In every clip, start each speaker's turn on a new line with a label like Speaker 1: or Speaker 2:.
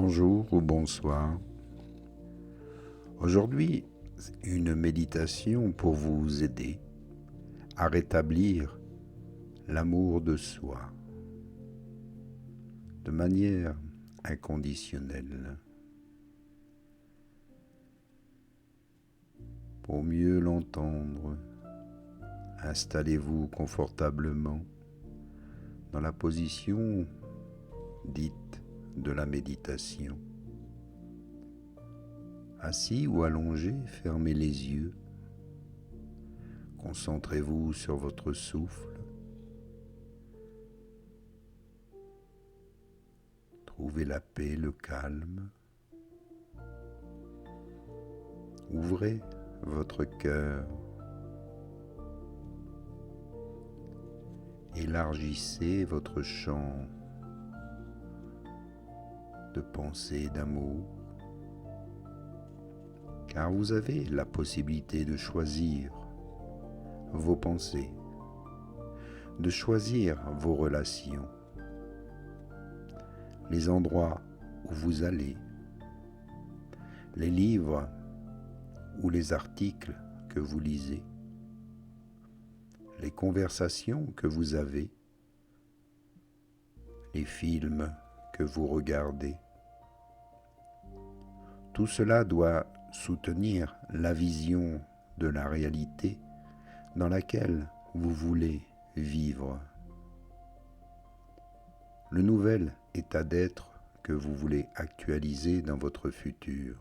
Speaker 1: Bonjour ou bonsoir. Aujourd'hui, une méditation pour vous aider à rétablir l'amour de soi de manière inconditionnelle. Pour mieux l'entendre, installez-vous confortablement dans la position dite de la méditation. Assis ou allongé, fermez les yeux. Concentrez-vous sur votre souffle. Trouvez la paix, le calme. Ouvrez votre cœur. Élargissez votre champ de pensée et d'amour, car vous avez la possibilité de choisir vos pensées, de choisir vos relations, les endroits où vous allez, les livres ou les articles que vous lisez, les conversations que vous avez, les films que vous regardez. Tout cela doit soutenir la vision de la réalité dans laquelle vous voulez vivre. Le nouvel état d'être que vous voulez actualiser dans votre futur.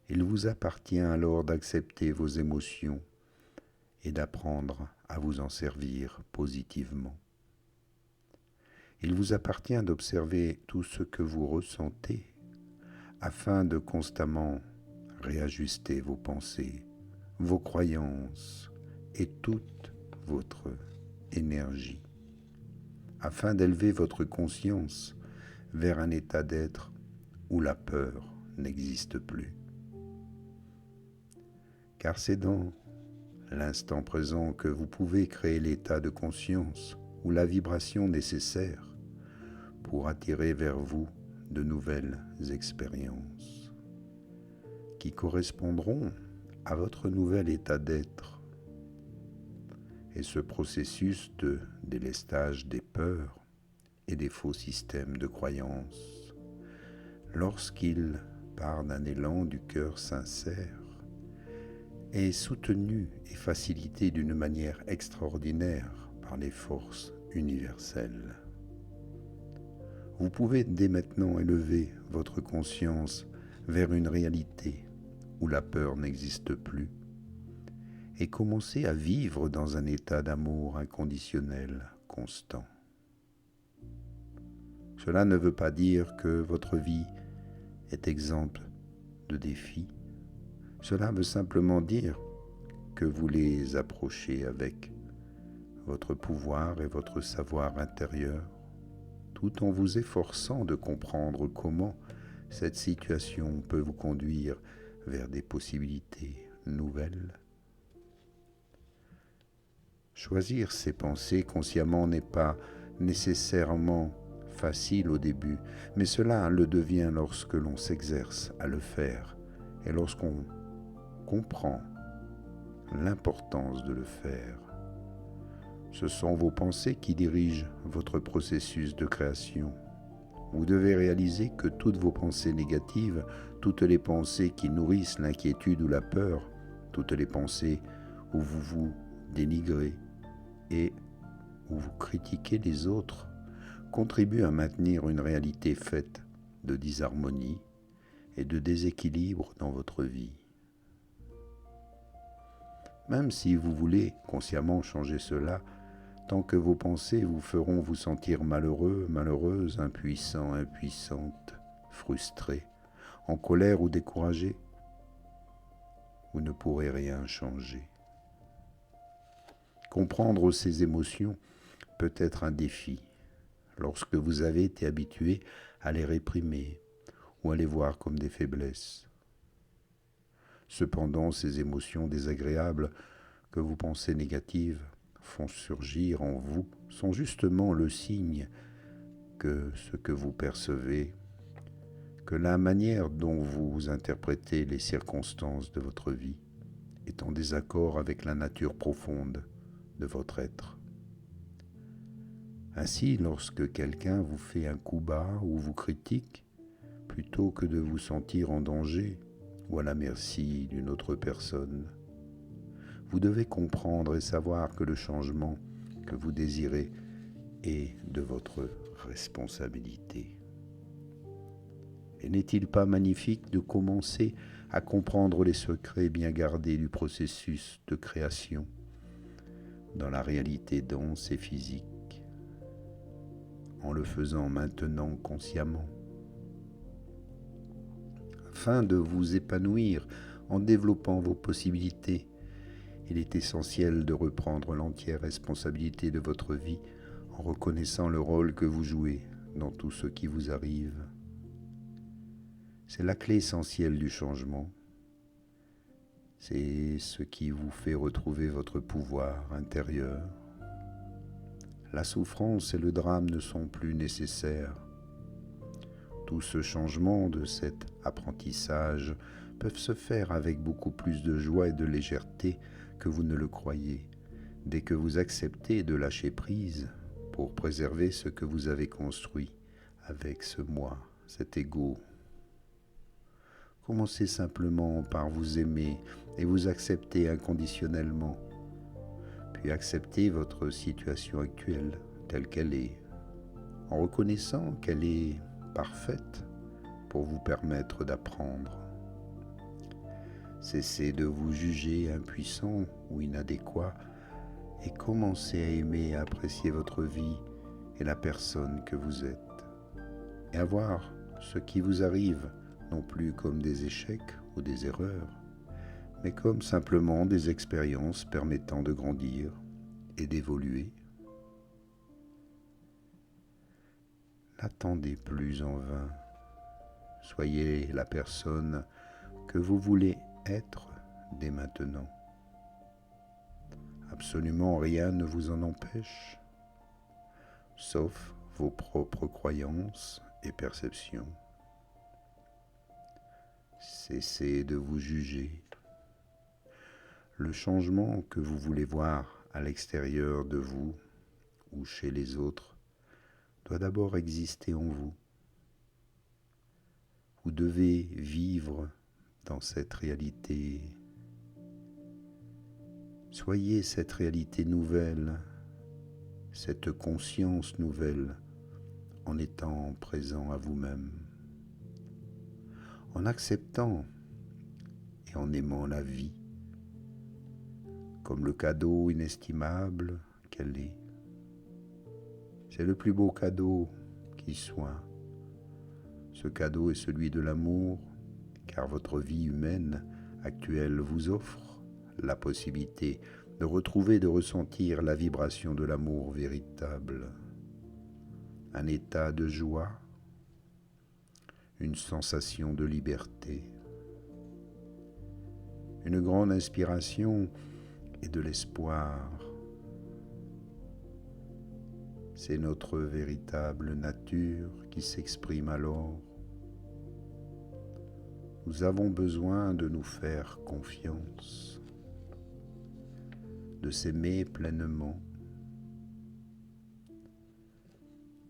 Speaker 1: Il vous appartient alors d'accepter vos émotions et d'apprendre à vous en servir positivement. Il vous appartient d'observer tout ce que vous ressentez afin de constamment réajuster vos pensées, vos croyances et toute votre énergie, afin d'élever votre conscience vers un état d'être où la peur n'existe plus. Car c'est dans l'instant présent que vous pouvez créer l'état de conscience ou la vibration nécessaire pour attirer vers vous de nouvelles expériences qui correspondront à votre nouvel état d'être. Et ce processus de délestage des peurs et des faux systèmes de croyances, lorsqu'il part d'un élan du cœur sincère, est soutenu et facilité d'une manière extraordinaire par les forces universelles. Vous pouvez dès maintenant élever votre conscience vers une réalité où la peur n'existe plus et commencer à vivre dans un état d'amour inconditionnel constant. Cela ne veut pas dire que votre vie est exempte de défis. Cela veut simplement dire que vous les approchez avec votre pouvoir et votre savoir intérieur, tout en vous efforçant de comprendre comment cette situation peut vous conduire vers des possibilités nouvelles. Choisir ses pensées consciemment n'est pas nécessairement facile au début, mais cela le devient lorsque l'on s'exerce à le faire et lorsqu'on comprend l'importance de le faire. Ce sont vos pensées qui dirigent votre processus de création. Vous devez réaliser que toutes vos pensées négatives, toutes les pensées qui nourrissent l'inquiétude ou la peur, toutes les pensées où vous vous dénigrez et où vous critiquez les autres, contribuent à maintenir une réalité faite de disharmonie et de déséquilibre dans votre vie. Même si vous voulez consciemment changer cela, tant que vos pensées vous feront vous sentir malheureux, malheureuse, impuissant, impuissante, frustré, en colère ou découragé, vous ne pourrez rien changer. Comprendre ces émotions peut être un défi lorsque vous avez été habitué à les réprimer ou à les voir comme des faiblesses. Cependant, ces émotions désagréables que vous pensez négatives font surgir en vous sont justement le signe que ce que vous percevez, que la manière dont vous interprétez les circonstances de votre vie est en désaccord avec la nature profonde de votre être. Ainsi, lorsque quelqu'un vous fait un coup bas ou vous critique, plutôt que de vous sentir en danger ou à la merci d'une autre personne, vous devez comprendre et savoir que le changement que vous désirez est de votre responsabilité. Et n'est-il pas magnifique de commencer à comprendre les secrets bien gardés du processus de création dans la réalité dense et physique, en le faisant maintenant consciemment, afin de vous épanouir en développant vos possibilités. Il est essentiel de reprendre l'entière responsabilité de votre vie en reconnaissant le rôle que vous jouez dans tout ce qui vous arrive. C'est la clé essentielle du changement. C'est ce qui vous fait retrouver votre pouvoir intérieur. La souffrance et le drame ne sont plus nécessaires. Tout ce changement de cet apprentissage peuvent se faire avec beaucoup plus de joie et de légèreté que vous ne le croyez, dès que vous acceptez de lâcher prise pour préserver ce que vous avez construit avec ce moi, cet ego. Commencez simplement par vous aimer et vous accepter inconditionnellement, puis acceptez votre situation actuelle telle qu'elle est, en reconnaissant qu'elle est parfaite pour vous permettre d'apprendre. Cessez de vous juger impuissant ou inadéquat et commencez à aimer et à apprécier votre vie et la personne que vous êtes, et à voir ce qui vous arrive non plus comme des échecs ou des erreurs, mais comme simplement des expériences permettant de grandir et d'évoluer. N'attendez plus en vain. Soyez la personne que vous voulez être dès maintenant. Absolument rien ne vous en empêche, sauf vos propres croyances et perceptions. Cessez de vous juger. Le changement que vous voulez voir à l'extérieur de vous ou chez les autres doit d'abord exister en vous. Vous devez vivre dans cette réalité. Soyez cette réalité nouvelle, cette conscience nouvelle, en étant présent à vous-même, en acceptant et en aimant la vie comme le cadeau inestimable qu'elle est. C'est le plus beau cadeau qui soit. Ce cadeau est celui de l'amour, car votre vie humaine actuelle vous offre la possibilité de retrouver, de ressentir la vibration de l'amour véritable, un état de joie, une sensation de liberté, une grande inspiration et de l'espoir. C'est notre véritable nature qui s'exprime alors. Nous avons besoin de nous faire confiance, de s'aimer pleinement,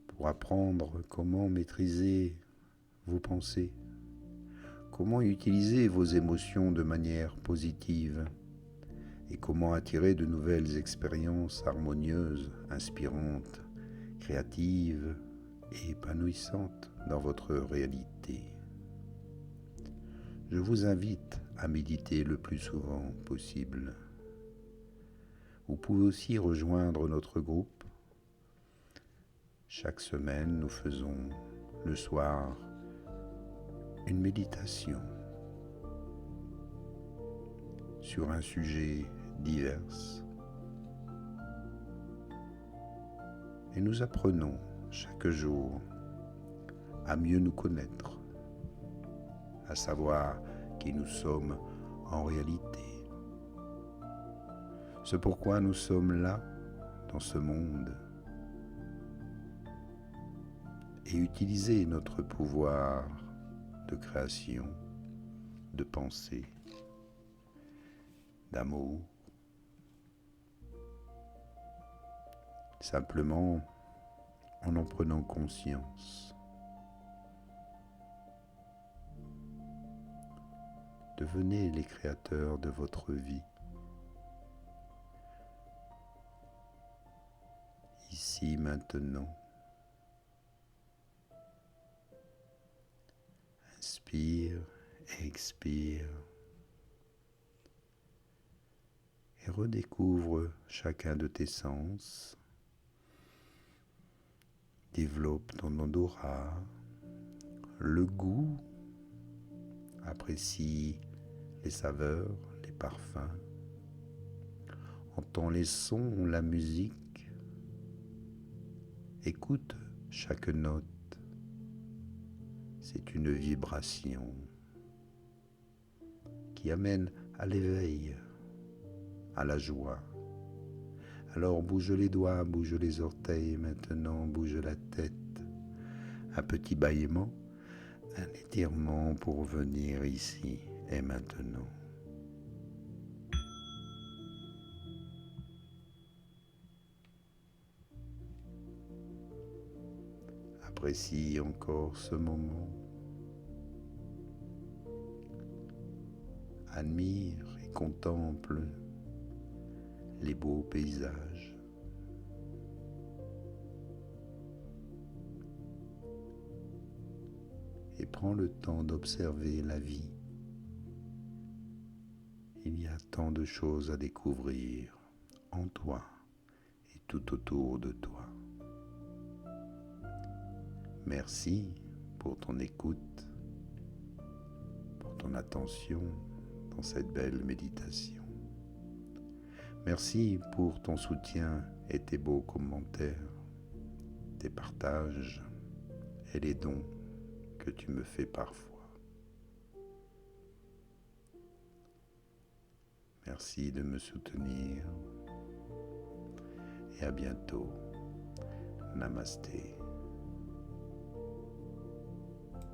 Speaker 1: pour apprendre comment maîtriser vos pensées, comment utiliser vos émotions de manière positive et comment attirer de nouvelles expériences harmonieuses, inspirantes, créatives et épanouissantes dans votre réalité. Je vous invite à méditer le plus souvent possible. Vous pouvez aussi rejoindre notre groupe. Chaque semaine, nous faisons le soir une méditation sur un sujet divers. Et nous apprenons chaque jour à mieux nous connaître, à savoir qui nous sommes en réalité. Ce pourquoi nous sommes là, dans ce monde. et utiliser notre pouvoir de création, de pensée, d'amour, simplement en prenant conscience. Devenez les créateurs de votre vie. Ici, maintenant. Inspire, expire et redécouvre chacun de tes sens. Développe ton odorat, le goût, apprécie les saveurs, les parfums, entends les sons, la musique, écoute chaque note. C'est une vibration qui amène à l'éveil, à la joie. Alors bouge les doigts, bouge les orteils, maintenant bouge la tête. Un petit bâillement, un étirement pour venir ici et maintenant. Apprécie encore ce moment. Admire et contemple les beaux paysages. Et prends le temps d'observer la vie. Il y a tant de choses à découvrir en toi et tout autour de toi. Merci pour ton écoute, pour ton attention dans cette belle méditation. Merci pour ton soutien et tes beaux commentaires, tes partages et les dons que tu me fais parfois. Merci de me soutenir et à bientôt. Namasté.